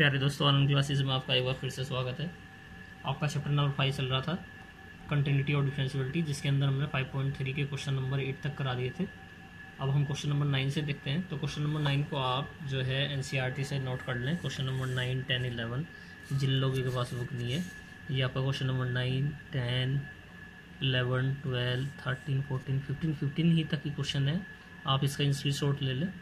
प्यारे दोस्तों, online classes में आपका एक बार फिर से स्वागत है। आपका चैप्टर नंबर 5 चल रहा था, कंटिन्यूटी और डिफरेंशियबिलिटी, जिसके अंदर हमने 5.3 के क्वेश्चन नंबर 8 तक करा दिए थे। अब हम क्वेश्चन नंबर 9 से देखते हैं। तो क्वेश्चन नंबर 9 को आप जो है एनसीईआरटी से नोट कर लें। क्वेश्चन नंबर 9, 10, 11 जिन लोगों के पास बुक नहीं है, ये आपका क्वेश्चन नंबर 9, 10, 11, 12, 13, 14, 15 ही तक की क्वेश्चन है। आप इसका स्क्रीनशॉट ले लें।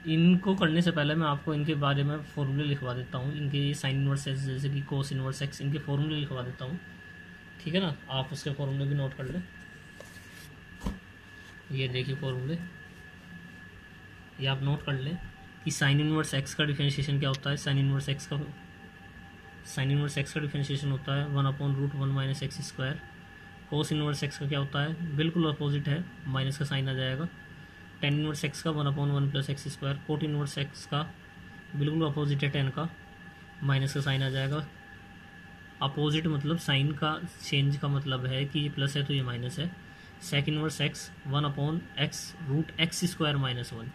इनको करने से पहले मैं आपको इनके बारे में फॉर्मूले लिखवा देता हूँ। इनके ये साइन इनवर्स एक्स जैसे कि कोस इनवर्स एक्स, इनके फॉर्मूले लिखवा देता हूँ, ठीक है ना। आप उसके फॉर्मूले भी नोट कर लें। ये देखिए फॉर्मूले, ये आप नोट कर लें कि साइन इनवर्स एक्स का डिफरेंशिएशन क्या होता है। साइन इनवर्स एक्स का डिफरेंशिएशन होता है 1/√1 minus x square. Cos inverse x का क्या होता है, बिल्कुल अपोजिट है, माइनस का साइन आ जाएगा। टेन इनवर्स एक्स का 1/1 plus x square. Cot inverse x का बिल्कुल अपोजिट है, टेन का, माइनस का साइन आ जाएगा। अपोजिट मतलब साइन का चेंज का मतलब है कि ये प्लस है तो ये माइनस है। Sec inverse x 1/x √x² minus 1।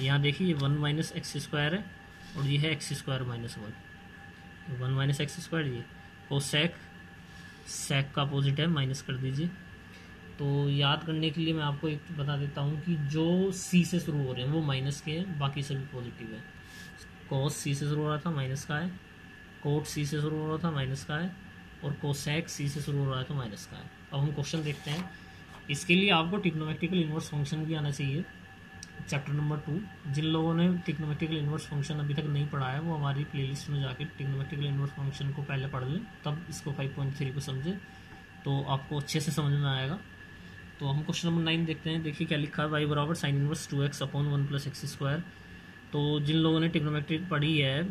यहाँ देखिए ये 1 माइनस एक्स स्क्वायर है और ये है x square minus 1 minus x square. ये और सेक का अपोजिट है, माइनस कर दीजिए। तो याद करने के लिए मैं आपको एक बता देता हूँ कि जो सी से शुरू हो रहे हैं वो माइनस के हैं, बाकी सभी पॉजिटिव है। कोस सी से शुरू हो रहा था, माइनस का है। कोट सी से शुरू हो रहा था, माइनस का है। और कोसेक सी से शुरू हो रहा है तो माइनस का है। अब हम क्वेश्चन देखते हैं। इसके लिए आपको ट्रिग्नोमेट्रिकल इन्वर्स फंक्शन भी आना चाहिए। चैप्टर नंबर 2, जिन लोगों ने ट्रिग्नोमेट्रिकल इन्वर्स फंक्शन अभी तक नहीं पढ़ा है वो हमारी प्लेलिस्ट में जाकर ट्रिग्नोमेट्रिकल इन्वर्स फंक्शन को पहले पढ़ लें, तब इसको 5.3 को समझे तो आपको अच्छे से समझ में आएगा। तो हम क्वेश्चन नंबर 9 देखते हैं। देखिए क्या लिखा है, y बराबर sine inverse 2x/1 plus x square. तो जिन लोगों ने ट्रिग्नोमेट्री पढ़ी है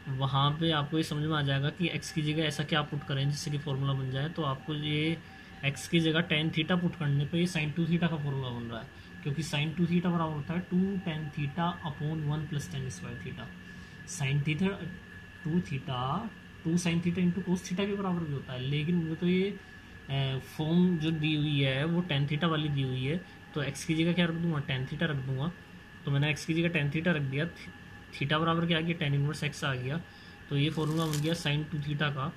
वहाँ पे आपको ये समझ में आ जाएगा कि x की जगह ऐसा क्या पुट करें जिससे कि फॉर्मूला बन जाए। तो आपको ये x की जगह tan थीटा पुट करने पे ये sin 2 थीटा का फॉर्मूला बन रहा है, क्योंकि sin 2 थीटा बराबर होता है 2 tan theta plus tan square theta. Sine theta 2 theta 2 sin theta into cos theta के बराबर भी होता है, लेकिन मुझे तो ये फॉर्म जो दी हुई है वो tan थीटा वाली दी हुई है। तो x की जगह क्या रख दूंगा, tan थीटा रख दूंगा। तो मैंने x की जगह tan थीटा रख दिया। थीटा बराबर क्या आ गया, tan इनवर्स x आ गया। तो ये फॉर्मूला बन गया sin 2 थीटा का।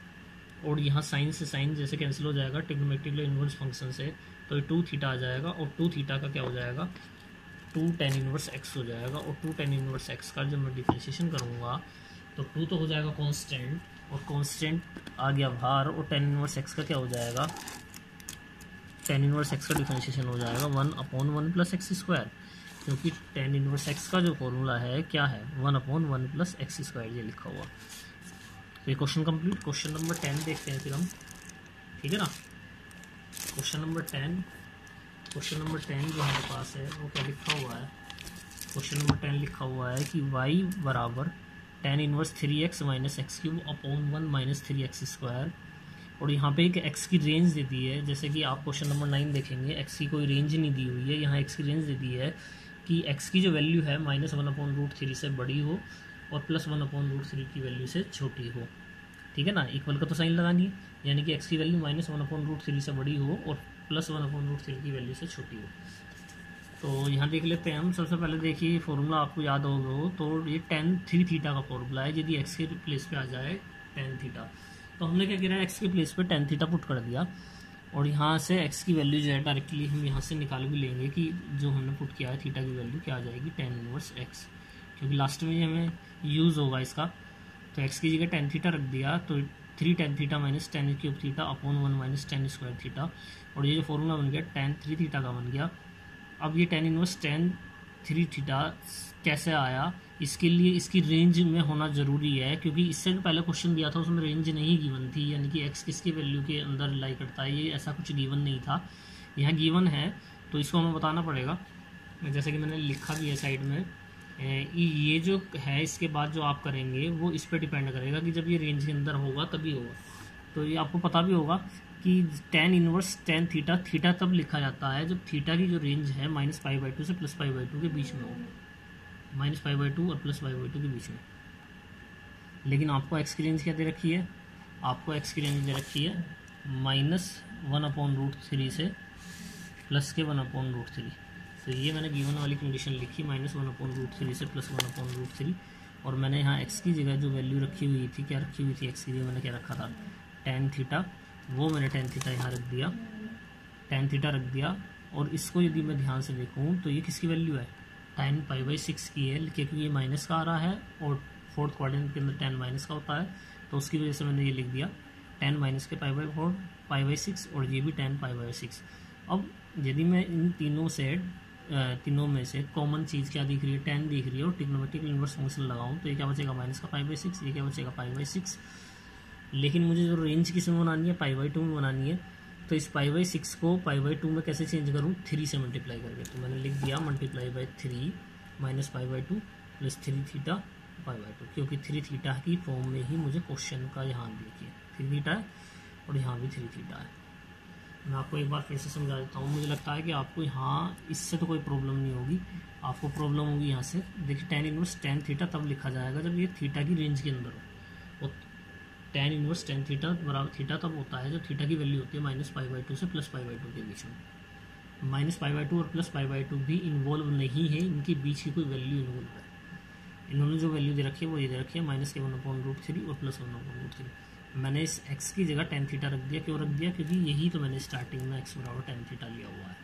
और यहाँ साइन से साइन जैसे कैंसिल हो जाएगा ट्रिग्नोमेट्रिकल इनवर्स फंक्शन से, तो ये 2 थीटा आ जाएगा। और 2 थीटा का क्या हो जाएगा, 2 tan इनवर्स x हो जाएगा। और 2 tan इनवर्स x का जब मैं डिफरेंशिएशन करूँगा तो 2 तो हो जाएगा कांस्टेंट, और कांस्टेंट आ गया बाहर। और tan इनवर्स x का क्या हो जाएगा, tan इनवर्स x का डिफरेंशिएशन हो जाएगा 1/1 प्लस एक्स स्क्वायर, क्योंकि tan इनवर्स x का जो फॉर्मूला है क्या है, 1/1 प्लस एक्स स्क्वायर, ये लिखा हुआ। तो ये क्वेश्चन कंप्लीट। क्वेश्चन नंबर 10 देखते हैं फिर हम, ठीक है ना। क्वेश्चन नंबर 10 जो हमारे पास है वो क्या लिखा हुआ है। क्वेश्चन नंबर 10 लिखा हुआ है कि y बराबर tan inverse 3x minus x³ minus 3x square. और यहाँ पे एक x की रेंज दे दी है। जैसे कि आप क्वेश्चन नंबर 9 देखेंगे, x की कोई रेंज नहीं दी हुई है, यहाँ x की रेंज दे दी है कि x की जो वैल्यू है -1/√3 से बड़ी हो और +1/√3 की वैल्यू से छोटी हो, ठीक है ना। इक्वल का तो साइन लगानी है, यानी कि x की वैल्यू -1/√3 से बड़ी हो और +1/√3 की वैल्यू से छोटी हो। तो यहाँ देख लेते हैं हम। सबसे पहले देखिए फॉर्मूला आपको याद हो तो ये tan 3 थीटा का फॉर्मूला है। यदि x के प्लेस पे आ जाए tan थीटा, तो हमने क्या किया, x के प्लेस पे tan थीटा पुट कर दिया। और यहाँ से x की वैल्यू जो है डायरेक्टली हम यहाँ से निकाल भी लेंगे कि जो हमने पुट किया है थीटा की वैल्यू क्या आ जाएगी, tan इनवर्स x, क्योंकि लास्ट में हमें यूज़ होगा इसका। तो x की जगह tan थीटा रख दिया, तो 3 tan theta minus tan³ theta minus tan square theta. और ये जो फॉर्मूला बन गया tan 3 थीटा का बन गया। अब ये tan इनवर्स tan 3 थीटा कैसे आया, इसके लिए इसकी रेंज में होना ज़रूरी है, क्योंकि इससे जो पहले क्वेश्चन दिया था उसमें रेंज नहीं गिवन थी, यानी कि x किसकी वैल्यू के अंदर लाई करता है, ये ऐसा कुछ गिवन नहीं था। यहाँ गिवन है तो इसको हमें बताना पड़ेगा। जैसे कि मैंने लिखा भी है साइड में, ये जो है इसके बाद जो आप करेंगे वो इस पर डिपेंड करेगा कि जब ये रेंज के अंदर होगा तभी होगा। तो ये आपको पता भी होगा कि tan इनवर्स tan थीटा तब लिखा जाता है जब थीटा की जो रेंज है -π/2 से +π/2 के बीच में हो, -π/2 और +π/2 के बीच में। लेकिन आपको x की रेंज क्या दे रखी है, आपको x की रेंज दे रखी है -1/√3 से प्लस के 1/√3। तो ये मैंने गिवन वाली कंडीशन लिखी, -1/√3 से +1/√3। और मैंने यहाँ एक्स की जगह जो वैल्यू रखी हुई थी, क्या रखी हुई थी एक्स की जगह मैंने क्या रखा था, टेन थीटा, वो मैंने टेन थीटा यहाँ रख दिया, टेन थीटा रख दिया। और इसको यदि मैं ध्यान से देखूँ तो ये किसकी वैल्यू है, टेन पाई बाई सिक्स की है, क्योंकि ये माइनस का आ रहा है और फोर्थ क्वाड्रेंट के अंदर टेन माइनस का होता है, तो उसकी वजह से मैंने ये लिख दिया टेन माइनस के pi by four pi by six, और ये भी टेन पाई बाई सिक्स। अब यदि मैं इन तीनों में से कॉमन चीज़ क्या दिख रही है, टेन दिख रही है, और ट्रिग्नोमेट्रिक इनवर्स फंक्शन लगाऊँ तो ये क्या बचेगा, माइनस का पाई बाई सिक्स, ये क्या बचेगा, पाई बाई सिक्स। लेकिन मुझे जो रेंज किस में बनानी है, पाई बाई टू में बनानी है, तो इस पाई बाई सिक्स को पाई बाई टू में कैसे चेंज करूँ, थ्री से मल्टीप्लाई करके। तो मैंने लिख दिया multiply by three minus pi by two plus three theta pi by two, क्योंकि थ्री थीटा की फॉर्म में ही मुझे क्वेश्चन का यहाँ देखिए थ्री थीटा है और यहाँ भी थ्री थीटा है। मैं आपको एक बार फिर से समझा देता हूँ, मुझे लगता है कि आपको यहाँ इससे तो कोई प्रॉब्लम नहीं होगी, आपको प्रॉब्लम होगी यहाँ से। देखिए टेन इनवर्स टेन थीटा तब लिखा जाएगा जब ये थीटा की रेंज के अंदर हो, और टेन इनवर्स टेन थीटा बराबर थीटा तब होता है जब थीटा की वैल्यू होती है माइनस पाई बाई टू से प्लस पाई बाई टू के बीच में। माइनस पाई बाई टू और प्लस पाई बाई टू भी इन्वॉल्व नहीं है, इनके बीच की कोई वैल्यू इन्वॉल्व है। इन्होंने जो वैल्यू दे रखी है वो ये दे रखी है माइनस के वन अपॉन रूट थ्री और plus one upon root three. मैंने इस x की जगह टेन थीटा रख दिया, क्यों रख दिया, क्योंकि यही तो मैंने स्टार्टिंग में x बराबर टेन थीटा लिया हुआ है,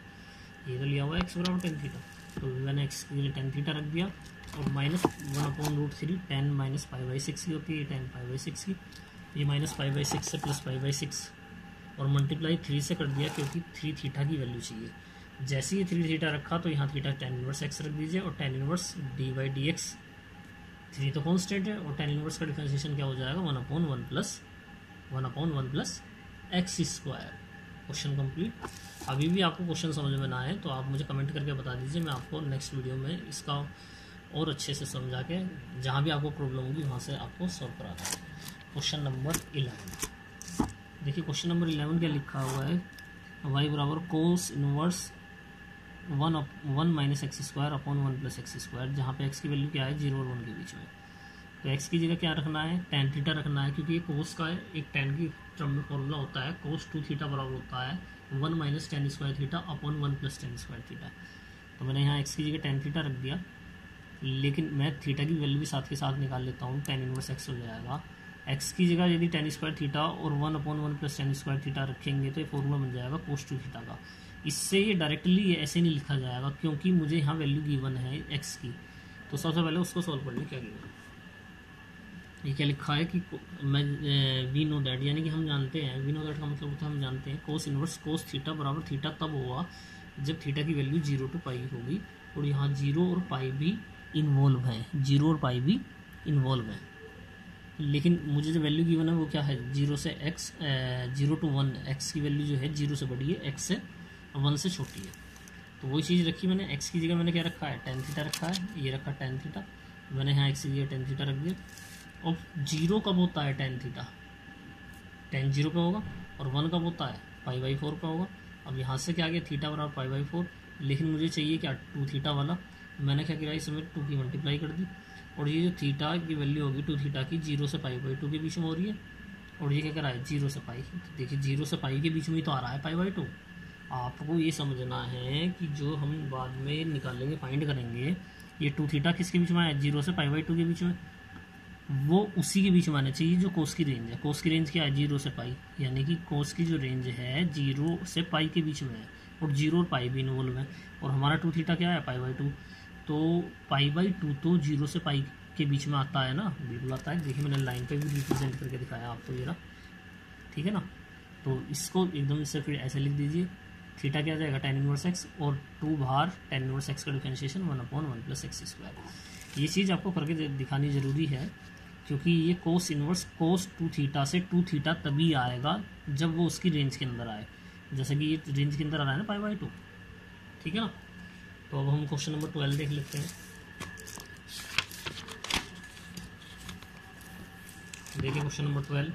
ये तो लिया हुआ है x बराबर टेन थीटा, तो मैंने x की जगह टेन थीटा रख दिया। और minus one upon root three, tan minus pi by six की होती है, टेन पाई बाई सिक्स की, ये माइनस पाई बाई सिक्स से प्लस पाई बाई सिक्स, और मल्टीप्लाई थ्री से कर दिया क्योंकि थ्री थीटा की वैल्यू चाहिए। जैसे ही थ्री थीटा रखा तो यहाँ थीटा टेन इनवर्स एक्स रख दीजिए, और tan inverse D by D x, three तो कॉन्स्टेंट है, और टेन इनवर्स का डिफरेंशिएशन क्या हो जाएगा, one upon one plus x square. Question complete. अभी भी आपको क्वेश्चन समझ में ना आए तो आप मुझे कमेंट करके बता दीजिए, मैं आपको नेक्स्ट वीडियो में इसका और अच्छे से समझा के जहाँ भी आपको प्रॉब्लम होगी वहाँ से आपको सॉल्व करा दूँ। क्वेश्चन नंबर 11, देखिए क्वेश्चन नंबर 11 क्या लिखा हुआ है, y बराबर cos inverse one minus x square upon one plus x square, जहाँ पे x की वैल्यू क्या है, जीरो और वन के बीच में। तो x की जगह क्या रखना है, टेन थीटा रखना है, क्योंकि ये कोस का है, एक टेन की टर्म में फॉर्मूला होता है, कोस टू थीटा बराबर होता है one minus ten square theta upon one plus ten square theta. तो मैंने यहाँ x की जगह टेन थीटा रख दिया, लेकिन मैं थीटा की वैल्यू भी साथ के साथ निकाल लेता हूँ, टेन इनवर्स एक्स हो जाएगा। एक्स की जगह यदि टेन स्क्वायर थीटा और one upon one plus ten square theta रखेंगे तो ये फॉर्मूला बन जाएगा कोस टू थीटा का। इससे ये डायरेक्टली ये ऐसे नहीं लिखा जाएगा, क्योंकि मुझे यहाँ वैल्यू गिवन है एक्स की। तो सबसे पहले उसको सॉल्व कर लें, क्या गिवन, ये क्या लिखा है कि मैं वी नो दैट, यानी कि हम जानते हैं, वी नो दैट का मतलब होता है हम जानते हैं कोस इनवर्स कोस थीटा बराबर थीटा तब होगा जब थीटा की वैल्यू जीरो टू पाई होगी, और यहाँ जीरो और पाई भी इन्वॉल्व है, जीरो और पाई भी इन्वॉल्व है। लेकिन मुझे जो वैल्यू गिवन है वो क्या है, जीरो से x, zero to one, x की वैल्यू जो है जीरो से बड़ी है, एक्स से वन से छोटी है। तो वही चीज़ रखी मैंने, एक्स की जगह मैंने क्या रखा है, टेन थीटा रखा है, ये रखा टेन थीटा, मैंने यहाँ एक्स की जगह टेन थीटा रख दिया। और जीरो कब होता है टेन थीटा, टेन जीरो पे होगा, और वन कब होता है, पाई बाई फोर पे होगा। अब यहाँ से क्या आ गया, थीटा बराबर पाई बाई फोर, लेकिन मुझे चाहिए क्या, टू थीटा वाला। मैंने क्या किया, इसमें टू की मल्टीप्लाई कर दी, और ये जो थीटा की वैल्यू होगी टू थीटा की, जीरो से पाई बाई टू के बीच में हो रही है, और ये क्या कर रहा है, जीरो से पाई। तो देखिए जीरो से पाई के बीच में ही तो आ रहा है पाई बाई टू। आपको ये समझना है कि जो हम बाद में निकालेंगे, फाइंड करेंगे, ये टू थीटा किसके बीच में है, जीरो से पाई बाई टू के बीच में, वो उसी के बीच में आना चाहिए जो कोस की रेंज है। कोस की रेंज क्या है, जीरो से पाई, यानी कि कोस की जो रेंज है जीरो से पाई के बीच में है, और जीरो और पाई भी इन्वॉल्व है, और हमारा टू थीटा क्या है, पाई बाई टू। तो पाई बाई टू तो जीरो से पाई के बीच में आता है ना, बिल्कुल आता है। देखिए मैंने लाइन पे भी रिप्रेजेंट करके दिखाया आपको, ये ना, ठीक है ना। तो इसको एकदम से फिर ऐसे लिख दीजिए, थीटा क्या आ जाएगा, टेन इनवर्स एक्स, और टू बाहर टेन इनवर्स एक्स का differentiation one upon one plus x square. ये चीज़ आपको करके दिखानी ज़रूरी है, क्योंकि ये cos inverse cos two theta से टू थीटा तभी आएगा जब वो उसकी रेंज के अंदर आए, जैसे कि ये रेंज के अंदर आ रहा है ना पाई बाई टू, ठीक है ना। तो अब हम क्वेश्चन नंबर 12 देख लेते हैं। देखिए क्वेश्चन नंबर 12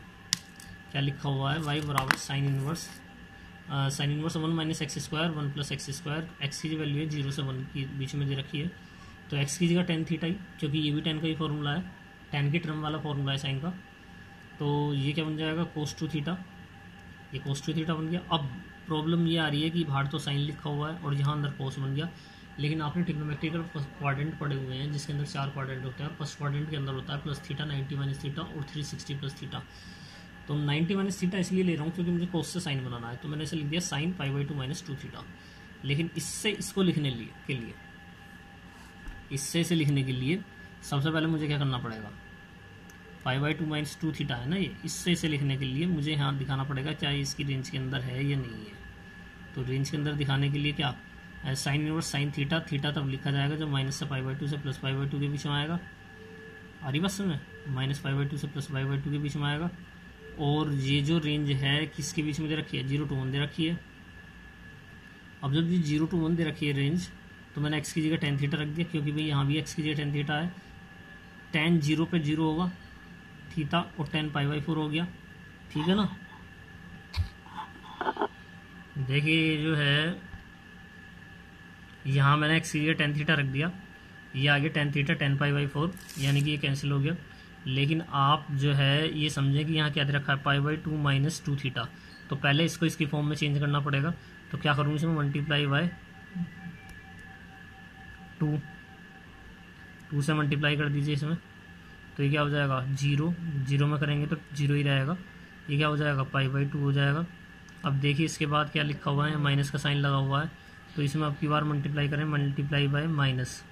क्या लिखा हुआ है, y बराबर sine inverse one minus x square one plus x square. X की जो वैल्यू है जीरो से वन की बीच में दे रखी है, तो एक्स की जगह टेन थीटा ही, क्योंकि ये भी टेन का ही फॉर्मूला है, टेन की टर्म वाला फॉर्मूला है साइन का। तो ये क्या बन जाएगा, कोस टू थीटा, ये कोस टू थीटा बन गया। अब प्रॉब्लम ये आ रही है कि बाहर तो साइन लिखा हुआ है और यहाँ अंदर कोस बन गया, लेकिन आपने ट्रिग्नोमेट्रिकल क्वाड्रेंट पढ़े हुए हैं जिसके अंदर 4 क्वाड्रेंट होते हैं। फर्स्ट क्वाड्रेंट के अंदर होता है प्लस थीटा, 90 माइनस थीटा और 360 प्लस थीटा। तो 90 माइनस थीटा इसलिए ले रहा हूँ क्योंकि मुझे कोस से साइन बनाना है, तो मैंने इसे लिख दिया साइन π/2 माइनस 2 थीटा। लेकिन इससे इसको लिखने के लिए इससे इसे लिखने के लिए सबसे पहले मुझे क्या करना पड़ेगा, π/2 माइनस 2 थीटा है ना ये, इससे इसे लिखने के लिए मुझे यहाँ दिखाना पड़ेगा चाहे इसकी रेंज के अंदर है या नहीं है। तो रेंज के अंदर दिखाने के लिए क्या, sine inverse sine theta, theta तब लिखा जाएगा जब माइनस से π/2 से प्लस π/2 के बीच में आएगा। आ रही बस में माइनस π/2 से प्लस π/2 के बीच में आएगा। और ये जो रेंज है किसके बीच में दे रखी है, 0 to 1 दे रखी है। अब जब ये 0 to 1 दे रखी है रेंज, तो मैंने x की जगह tan थीटा रख दिया क्योंकि भाई यहाँ भी x की जगह tan थीटा है। tan 0 पे 0 होगा थीटा और tan π/4 हो गया, ठीक है ना। देखिए ये जो है यहाँ मैंने x की जगह tan थीटा रख दिया, ये आगे tan थीटा tan π/4, यानी कि ये कैंसिल हो गया। लेकिन आप जो है ये समझें कि यहाँ क्या दे रखा है π/2 माइनस 2 थीटा। तो पहले इसको इसकी फॉर्म में चेंज करना पड़ेगा। तो क्या करूँगी इसमें मल्टीप्लाई बाय 2 से मल्टीप्लाई कर दीजिए इसमें, तो ये क्या हो जाएगा 0, 0 में करेंगे तो 0 ही रहेगा। ये क्या हो जाएगा π/2 हो जाएगा। अब देखिए इसके बाद क्या लिखा हुआ है, माइनस का साइन लगा हुआ है, तो इसमें अब की बार मल्टीप्लाई करें, मल्टीप्लाई बाय माइनस,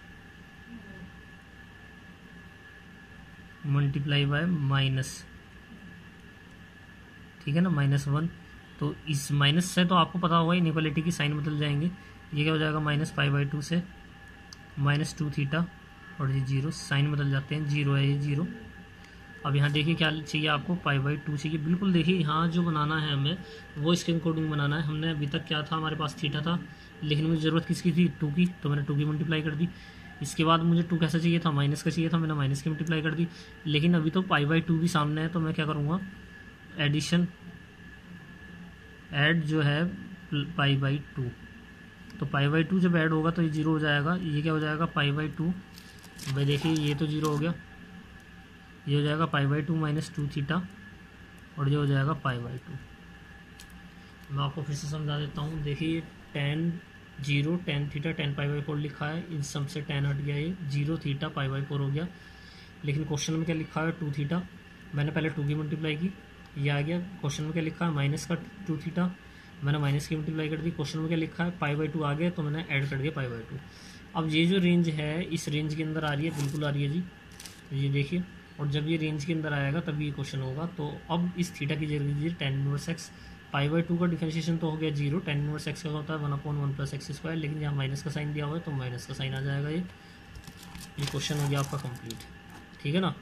ठीक है ना, -1। तो इस माइनस से तो आपको पता होगा इनइक्वालिटी की साइन बदल जाएंगे। ये क्या हो जाएगा माइनस π/2 से माइनस 2 थीटा और ये 0, साइन बदल जाते हैं, 0 है ये 0। अब यहाँ देखिए क्या चाहिए आपको, π/2 चाहिए। बिल्कुल देखिए यहाँ जो बनाना है हमें वो इसके अकॉर्डिंग बनाना है। हमने अभी तक क्या था, हमारे पास थीटा था, लेकिन मुझे ज़रूरत किसकी थी, 2 की, तो मैंने 2 की मल्टीप्लाई कर दी। इसके बाद मुझे 2 कैसा चाहिए था, माइनस का चाहिए था, मैंने माइनस की मल्टीप्लाई कर दी। लेकिन अभी तो π/2 भी सामने है, तो मैं क्या करूँगा, एडिशन ऐड जो है π/2, तो π/2 जब ऐड होगा तो ये 0 हो जाएगा। ये क्या हो जाएगा π/2, भाई देखिए ये तो 0 हो गया, ये हो जाएगा π/2 माइनस 2 थीटा और ये हो जाएगा π/2। मैं आपको फिर से समझा देता हूँ। देखिए tan 0 tan थीटा tan π/4 लिखा है, इन सब से tan हट गया, ये 0 थीटा π/4 हो गया। लेकिन क्वेश्चन में क्या लिखा है 2 थीटा, मैंने पहले 2 की मल्टीप्लाई की, ये आ गया। क्वेश्चन में क्या लिखा है माइनस का 2 थीटा, मैंने माइनस की मल्टीप्लाई कर दी। क्वेश्चन में क्या लिखा है π/2 आ गया, तो मैंने ऐड कर दिया π/2। अब ये जो रेंज है इस रेंज के अंदर आ रही है, बिल्कुल आ रही है जी, ये देखिए। और जब ये रेंज के अंदर आएगा तभी ये क्वेश्चन होगा। तो अब इस थीटा की जगह दीजिए tan इनवर्स x, π/2 का डिफरेंशिएशन तो हो गया 0, tan इनवर्स x का होता है 1/1 प्लस x², लेकिन यहाँ माइनस का साइन दिया हुआ है तो माइनस का साइन आ जाएगा। ये क्वेश्चन हो गया आपका कंप्लीट, ठीक है ना।